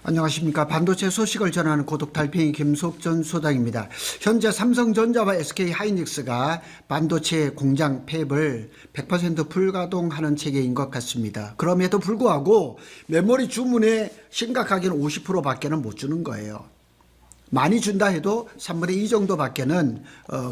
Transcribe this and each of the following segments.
안녕하십니까. 반도체 소식을 전하는 고독달팽이 김석전 소장입니다. 현재 삼성전자와 SK하이닉스가 반도체 공장 폐업을 100% 불가동하는 체계인 것 같습니다. 그럼에도 불구하고 메모리 주문에 심각하게는 50%밖에는 못 주는 거예요. 많이 준다 해도 3분의 2 정도밖에는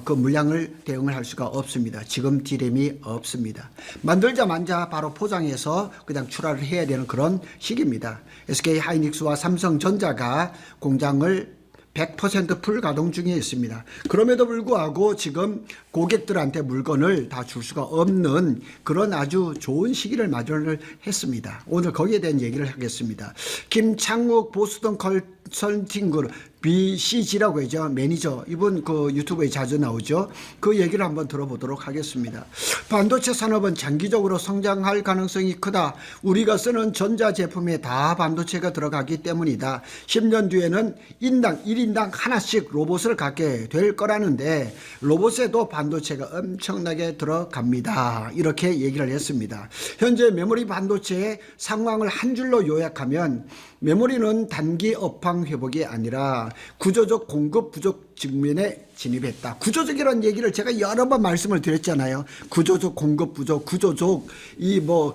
그 물량을 대응을 할 수가 없습니다. 지금 D램이 없습니다. 만들자마자 바로 포장해서 그냥 출하를 해야 되는 그런 시기입니다. SK하이닉스와 삼성전자가 공장을 100% 풀가동 중에 있습니다. 그럼에도 불구하고 지금 고객들한테 물건을 다 줄 수가 없는 그런 아주 좋은 시기를 마련을 했습니다. 오늘 거기에 대한 얘기를 하겠습니다. 김창욱 보스턴 컨설팅 그룹 BCG라고 하죠. 매니저. 이분 그 유튜브에 자주 나오죠. 그 얘기를 한번 들어보도록 하겠습니다. 반도체 산업은 장기적으로 성장할 가능성이 크다. 우리가 쓰는 전자제품에 다 반도체가 들어가기 때문이다. 10년 뒤에는 1인당 하나씩 로봇을 갖게 될 거라는데 로봇에도 반도체가 엄청나게 들어갑니다. 이렇게 얘기를 했습니다. 현재 메모리 반도체의 상황을 한 줄로 요약하면 메모리는 단기 업황 회복이 아니라 구조적 공급 부족 직면에 진입했다. 구조적이라는 얘기를 제가 여러 번 말씀을 드렸잖아요. 구조적 공급 부족, 구조적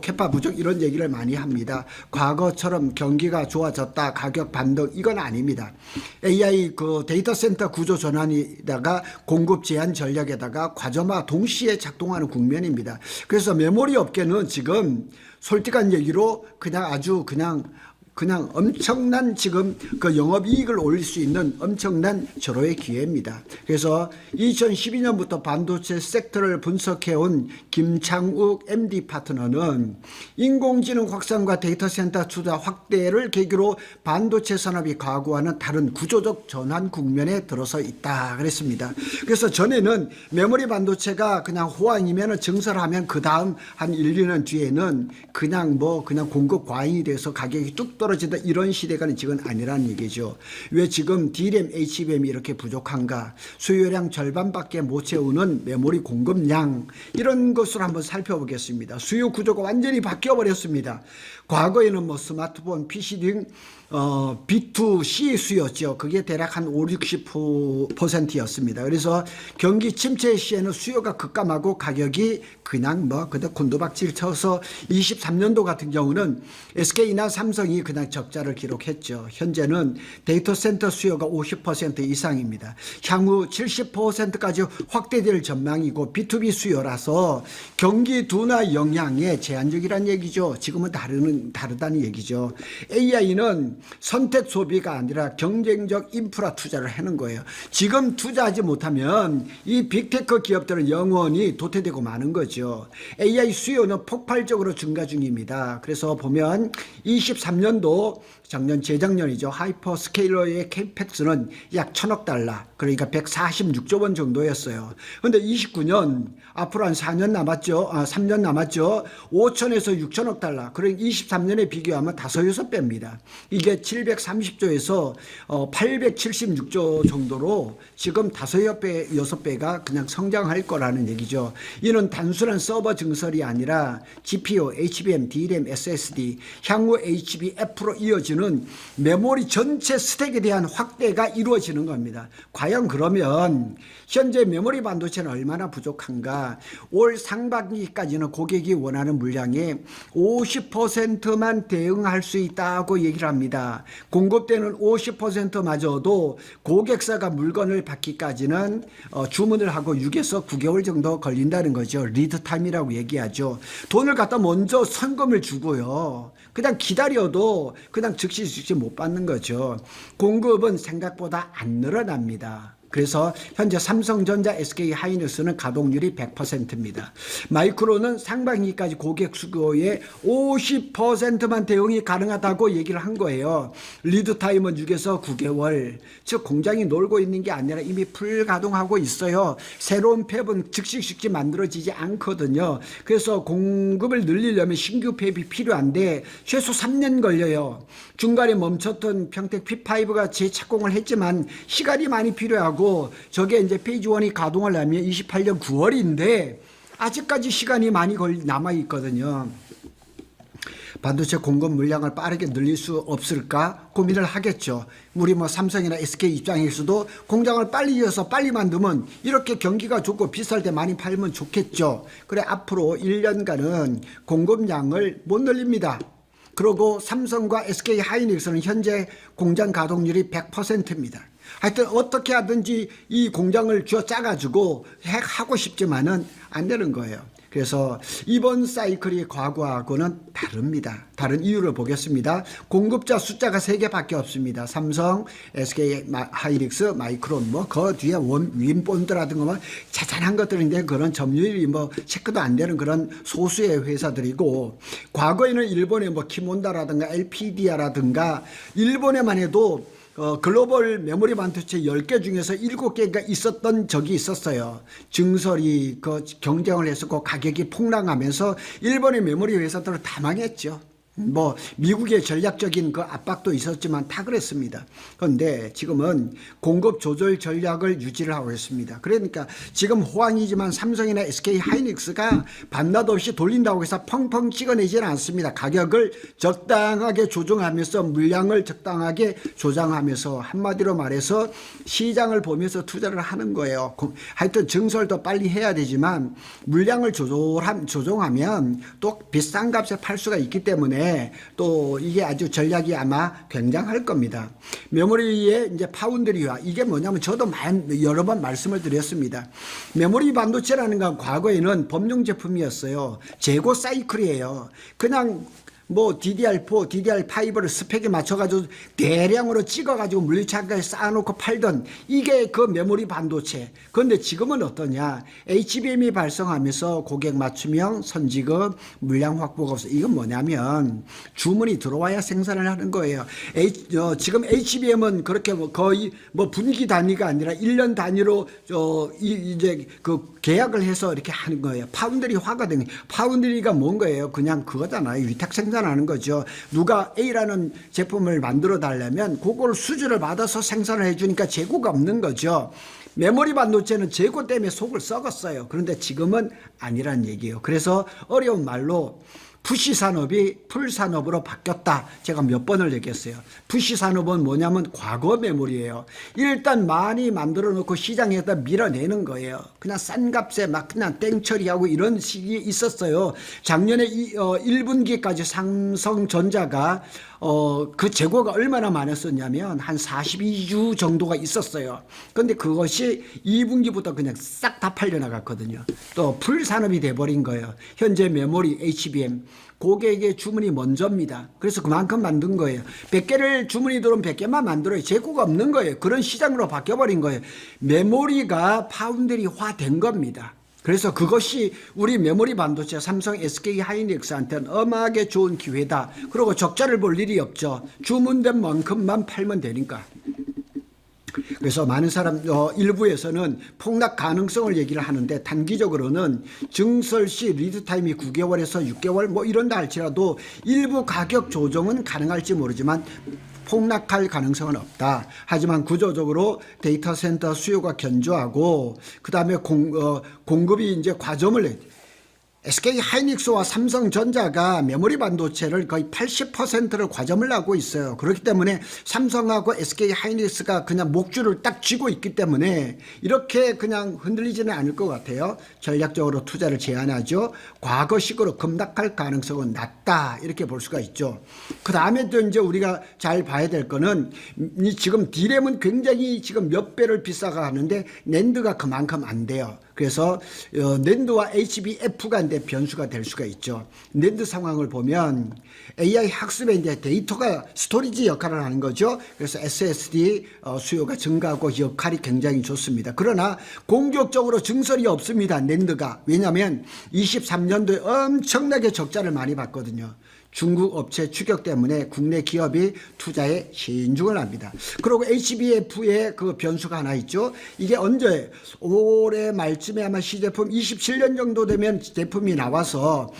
캐파 부족 이런 얘기를 많이 합니다. 과거처럼 경기가 좋아졌다, 가격 반등 이건 아닙니다. AI 그 데이터 센터 구조 전환에다가 공급 제한 전략에다가 과점화 동시에 작동하는 국면입니다. 그래서 메모리 업계는 지금 솔직한 얘기로 그냥 엄청난 지금 그 영업이익을 올릴 수 있는 엄청난 절호의 기회입니다. 그래서 2012년부터 반도체 섹터를 분석해온 김창욱 MD 파트너는 인공지능 확산과 데이터 센터 투자 확대를 계기로 반도체 산업이 과거와는 다른 구조적 전환 국면에 들어서 있다 그랬습니다. 그래서 전에는 메모리 반도체가 그냥 호황이면 증설하면 그 다음 한 1, 2년 뒤에는 그냥 공급 과잉이 돼서 가격이 뚝 떨어진다 이런 시대가 지금 아니라는 얘기죠. 왜 지금 D램, HBM이 이렇게 부족한가? 수요량 절반밖에 못 채우는 메모리 공급량 이런 것을 한번 살펴보겠습니다. 수요 구조가 완전히 바뀌어 버렸습니다. 과거에는 스마트폰, PC 등 B2C 수요였죠. 그게 대략 한 5, 60%였습니다. 그래서 경기 침체 시에는 수요가 급감하고 가격이 그냥 곤두박질 쳐서 23년도 같은 경우는 SK나 삼성이 그냥 적자를 기록했죠. 현재는 데이터 센터 수요가 50% 이상입니다. 향후 70%까지 확대될 전망이고 B2B 수요라서 경기 둔화 영향에 제한적이라는 얘기죠. 지금은 다르다는 얘기죠. AI는 선택 소비가 아니라 경쟁적 인프라 투자를 하는 거예요. 지금 투자하지 못하면 이 빅테크 기업들은 영원히 도태되고 마는 거죠. AI 수요는 폭발적으로 증가 중입니다. 그래서 보면 23년도 재작년이죠. 하이퍼스케일러의 캐펙스는 약 1000억 달러, 그러니까 146조 원 정도였어요. 그런데 29년 앞으로 한 3년 남았죠. 5천에서 6천억 달러. 그러니까 23년에 비교하면 5, 6배입니다. 이게 730조에서 876조 정도로 지금 5, 6배가 그냥 성장할 거라는 얘기죠. 이는 단순한 서버 증설이 아니라 GPU, HBM, DRAM, SSD, 향후 HBF로 이어지는 메모리 전체 스택에 대한 확대가 이루어지는 겁니다. 과연 그러면 현재 메모리 반도체는 얼마나 부족한가? 올 상반기까지는 고객이 원하는 물량의 50%만 대응할 수 있다고 얘기를 합니다. 공급되는 50%마저도 고객사가 물건을 받기까지는 주문을 하고 6에서 9개월 정도 걸린다는 거죠. 리드 타임이라고 얘기하죠. 돈을 갖다 먼저 선금을 주고요. 그냥 기다려도 그냥 즉시 못 받는 거죠. 공급은 생각보다 안 늘어납니다. 그래서 현재 삼성전자, SK하이닉스는 가동률이 100%입니다. 마이크론은 상반기까지 고객 수요의 50%만 대응이 가능하다고 얘기를 한 거예요. 리드타임은 6에서 9개월. 즉 공장이 놀고 있는 게 아니라 이미 풀가동하고 있어요. 새로운 팹은 즉시 만들어지지 않거든요. 그래서 공급을 늘리려면 신규 팹이 필요한데 최소 3년 걸려요. 중간에 멈췄던 평택 P5가 재착공을 했지만 시간이 많이 필요하고 저게 이제 페이지 1이 가동을 하면 28년 9월인데 아직까지 시간이 많이 남아 있거든요. 반도체 공급 물량을 빠르게 늘릴 수 없을까 고민을 하겠죠. 우리 뭐 삼성이나 SK 입장에서도 공장을 빨리 이어서 빨리 만들면 이렇게 경기가 좋고 비쌀 때 많이 팔면 좋겠죠. 그래 앞으로 1년간은 공급량을 못 늘립니다. 그리고 삼성과 SK 하이닉스는 현재 공장 가동률이 100%입니다. 하여튼 어떻게 하든지 이 공장을 쥐어 짜가지고 하고 싶지만은 안 되는 거예요. 그래서 이번 사이클이 과거하고는 다릅니다. 다른 이유를 보겠습니다. 공급자 숫자가 3개밖에 없습니다. 삼성, SK 하이닉스, 마이크론 그 뒤에 윈본드라든가 자잘한 것들인데 그런 점유율이 체크도 안 되는 그런 소수의 회사들이고, 과거에는 일본의 키몬다라든가 LPD라든가 일본에만 해도 글로벌 메모리 반도체 10개 중에서 7개가 있었던 적이 있었어요. 증설이 경쟁을 했었고 가격이 폭락하면서 일본의 메모리 회사들은 다 망했죠. 미국의 전략적인 압박도 있었지만 다 그랬습니다. 그런데 지금은 공급 조절 전략을 유지를 하고 있습니다. 그러니까 지금 호황이지만 삼성이나 SK 하이닉스가 밤낮 없이 돌린다고 해서 펑펑 찍어내지는 않습니다. 가격을 적당하게 조정하면서 물량을 적당하게 조정하면서, 한마디로 말해서 시장을 보면서 투자를 하는 거예요. 하여튼 증설도 빨리 해야 되지만 물량을 조정하면 또 비싼 값에 팔 수가 있기 때문에 또 이게 아주 전략이 아마 굉장할 겁니다. 메모리의 이제 파운드리화, 이게 뭐냐면 저도 여러 번 말씀을 드렸습니다. 메모리 반도체라는 건 과거에는 범용 제품이었어요. 재고 사이클이에요. 그냥 DDR4, DDR5를 스펙에 맞춰가지고 대량으로 찍어가지고 물류창고에 쌓아놓고 팔던 이게 그 메모리 반도체. 그런데 지금은 어떠냐? HBM이 발성하면서 고객 맞춤형, 선지급, 물량 확보가 없어. 이건 뭐냐면 주문이 들어와야 생산을 하는 거예요. 지금 HBM은 그렇게 거의 분기 단위가 아니라 1년 단위로 이제 계약을 해서 이렇게 하는 거예요. 파운드리화거든요. 파운드리가 뭔 거예요? 그냥 그거잖아요. 위탁 생산하는 거죠. 누가 A라는 제품을 만들어 달라면 그걸 수주를 받아서 생산을 해주니까 재고가 없는 거죠. 메모리 반도체는 재고 때문에 속을 썩었어요. 그런데 지금은 아니란 얘기예요. 그래서 어려운 말로 푸시 산업이 풀 산업으로 바뀌었다. 제가 몇 번을 얘기했어요. 푸시 산업은 뭐냐면 과거 메모리예요. 일단 많이 만들어 놓고 시장에다 밀어내는 거예요. 그냥 싼 값에 그냥 땡처리하고 이런 식이 있었어요. 작년에 1분기까지 삼성전자가 그 재고가 얼마나 많았었냐면 한 42주 정도가 있었어요. 그런데 그것이 2분기부터 그냥 싹 다 팔려나갔거든요. 또 풀산업이 돼버린 거예요. 현재 메모리 HBM 고객의 주문이 먼저입니다. 그래서 그만큼 만든 거예요. 100개를 주문이 들어오면 100개만 만들어요. 재고가 없는 거예요. 그런 시장으로 바뀌어버린 거예요. 메모리가 파운드리화 된 겁니다. 그래서 그것이 우리 메모리 반도체 삼성, SK 하이닉스한테는 어마하게 좋은 기회다. 그리고 적자를 볼 일이 없죠. 주문된 만큼만 팔면 되니까. 그래서 많은 사람 일부에서는 폭락 가능성을 얘기를 하는데, 단기적으로는 증설 시 리드 타임이 9개월에서 6개월 이런다 할지라도 일부 가격 조정은 가능할지 모르지만 폭락할 가능성은 없다. 하지만 구조적으로 데이터 센터 수요가 견조하고 그다음에 공급이 이제 과점을 SK 하이닉스와 삼성전자가 메모리 반도체를 거의 80%를 과점을 하고 있어요. 그렇기 때문에 삼성하고 SK 하이닉스가 그냥 목줄을 딱 쥐고 있기 때문에 이렇게 그냥 흔들리지는 않을 것 같아요. 전략적으로 투자를 제한하죠. 과거식으로 급락할 가능성은 낮다, 이렇게 볼 수가 있죠. 그 다음에 또 이제 우리가 잘 봐야 될 거는, 지금 D램은 굉장히 지금 몇 배를 비싸가 하는데 낸드가 그만큼 안 돼요. 그래서 낸드와 HBF가 이제 변수가 될 수가 있죠. 낸드 상황을 보면 AI 학습에 이제 데이터가 스토리지 역할을 하는 거죠. 그래서 SSD 수요가 증가하고 역할이 굉장히 좋습니다. 그러나 공격적으로 증설이 없습니다. 낸드가. 왜냐하면 23년도에 엄청나게 적자를 많이 봤거든요. 중국 업체 추격 때문에 국내 기업이 투자에 신중을 합니다. 그리고 HBF의 그 변수가 하나 있죠. 이게 언제, 올해 말쯤에 아마 시제품 27년 정도 되면 제품이 나와서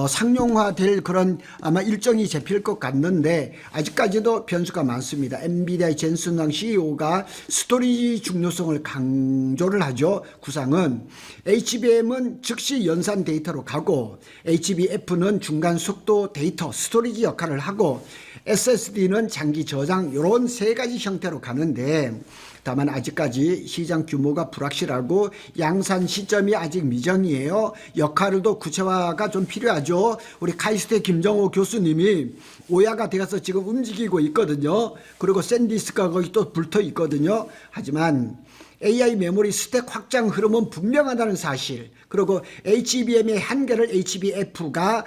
상용화될 그런 아마 일정이 잡힐 것 같는데 아직까지도 변수가 많습니다. 엔비디아의 젠슨 CEO가 스토리지 중요성을 강조를 하죠. 구상은 HBM은 즉시 연산 데이터로 가고 HBF는 중간 속도 데이터 데이터 스토리지 역할을 하고 SSD는 장기 저장 이런 세 가지 형태로 가는데 다만 아직까지 시장 규모가 불확실하고 양산 시점이 아직 미정이에요. 역할도 구체화가 좀 필요하죠. 우리 카이스트의 김정호 교수님이 오야가 되어서 지금 움직이고 있거든요. 그리고 샌디스크가 거기 또 붙어 있거든요. 하지만 AI 메모리 스택 확장 흐름은 분명하다는 사실, 그리고 HBM의 한계를 HBF가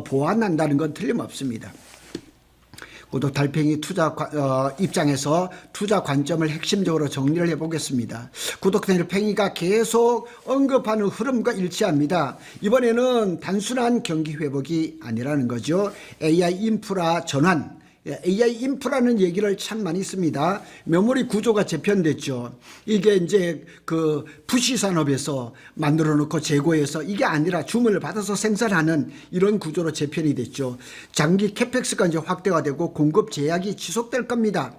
보완한다는 건 틀림없습니다. 구독 달팽이 투자 입장에서 투자 관점을 핵심적으로 정리를 해보겠습니다. 구독 달팽이가 계속 언급하는 흐름과 일치합니다. 이번에는 단순한 경기 회복이 아니라는 거죠. AI 인프라 전환, AI 인프라는 얘기를 참 많이 씁니다. 메모리 구조가 재편됐죠. 이게 이제 그 부시 산업에서 만들어 놓고 재고해서 이게 아니라 주문을 받아서 생산하는 이런 구조로 재편이 됐죠. 장기 캐펙스가 이제 확대가 되고 공급 제약이 지속될 겁니다.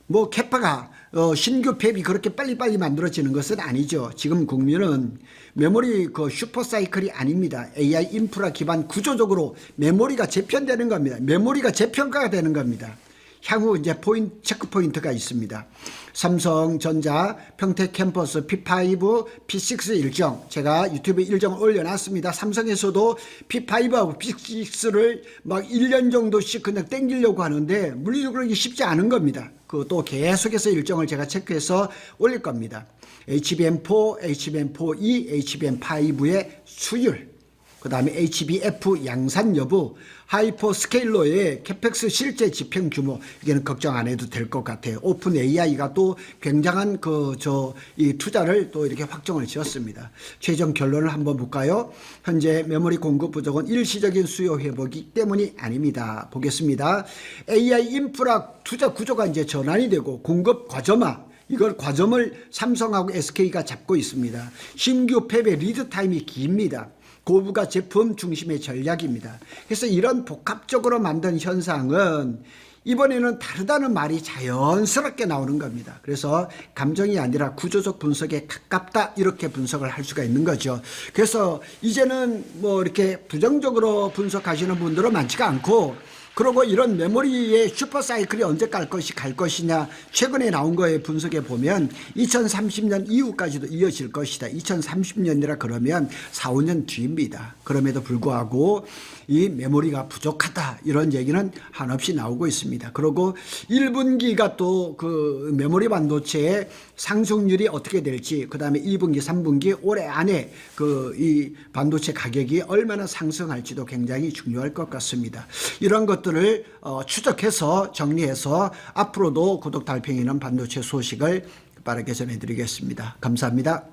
뭐 캐파가 신규 팹이 그렇게 빨리빨리 만들어지는 것은 아니죠. 지금 국민은 메모리 그 슈퍼사이클이 아닙니다. AI 인프라 기반 구조적으로 메모리가 재편되는 겁니다. 메모리가 재평가가 되는 겁니다. 향후 이제 체크 포인트가 있습니다. 삼성전자 평택 캠퍼스 P5, P6 일정, 제가 유튜브에 일정을 올려놨습니다. 삼성에서도 P5하고 P6를 막 1년 정도씩 그냥 땡기려고 하는데 물리적으로 그러기 쉽지 않은 겁니다. 그것도 계속해서 일정을 제가 체크해서 올릴 겁니다. HBM4, HBM4E, HBM5의 수율, 그 다음에 HBF 양산 여부, 하이퍼스케일러의 캐펙스 실제 집행 규모, 이게는 걱정 안 해도 될 것 같아요. 오픈 AI가 또 굉장한 이 투자를 또 이렇게 확정을 지었습니다. 최종 결론을 한번 볼까요? 현재 메모리 공급 부족은 일시적인 수요 회복이기 때문이 아닙니다. 보겠습니다. AI 인프라 투자 구조가 이제 전환이 되고 공급 과점화, 이걸 과점을 삼성하고 SK가 잡고 있습니다. 신규 팹의 리드 타임이 깁니다. 고부가 제품 중심의 전략입니다. 그래서 이런 복합적으로 만든 현상은 이번에는 다르다는 말이 자연스럽게 나오는 겁니다. 그래서 감정이 아니라 구조적 분석에 가깝다, 이렇게 분석을 할 수가 있는 거죠. 그래서 이제는 뭐 이렇게 부정적으로 분석하시는 분들은 많지가 않고, 그리고 이런 메모리의 슈퍼사이클이 언제 갈 것이냐, 최근에 나온 거에 분석해 보면 2030년 이후까지도 이어질 것이다. 2030년이라 그러면 4, 5년 뒤입니다. 그럼에도 불구하고 이 메모리가 부족하다, 이런 얘기는 한없이 나오고 있습니다. 그리고 1분기가 또 그 메모리 반도체의 상승률이 어떻게 될지, 그 다음에 2분기, 3분기 올해 안에 이 반도체 가격이 얼마나 상승할지도 굉장히 중요할 것 같습니다. 이런 것들을 추적해서 정리해서 앞으로도 구독 달팽이는 반도체 소식을 빠르게 전해드리겠습니다. 감사합니다.